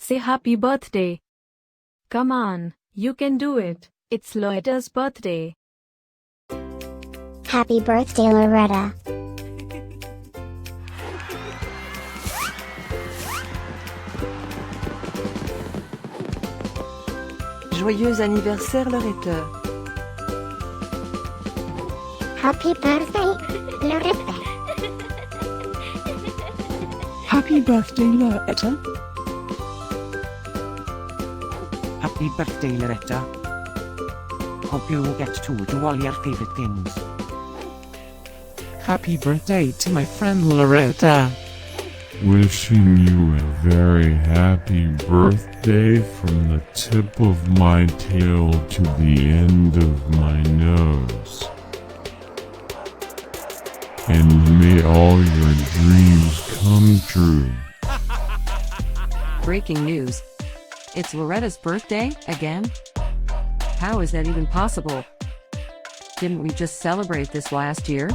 Say happy birthday. Come on, you can do it. It's Loretta's birthday. Happy birthday, Loretta. Joyeux anniversaire, Loretta. Happy birthday, Loretta. Happy birthday, Loretta. Happy birthday, Loretta. Hope you get to do all your favorite things. Happy birthday to my friend Loretta. Wishing you a very happy birthday from the tip of my tail to the end of my nose. And may all your dreams come true. Breaking news. It's Loretta's birthday, again? How is that even possible? Didn't we just celebrate this last year?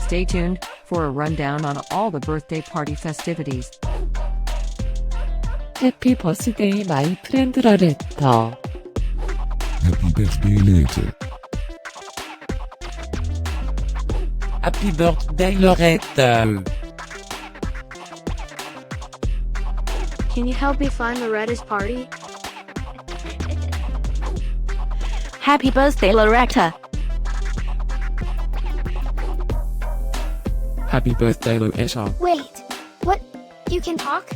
Stay tuned for a rundown on all the birthday party festivities. Happy birthday, my friend Loretta. Happy birthday, Loretta. Happy birthday, Loretta. Can you help me find Loretta's party? Happy birthday, Loretta. Happy birthday, Loretta. Wait, what? You can talk?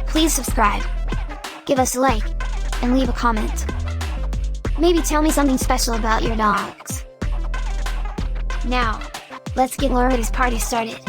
Please subscribe, give us a like, and leave a comment. Maybe tell me something special about your dogs. Now, let's get Loretta's party started.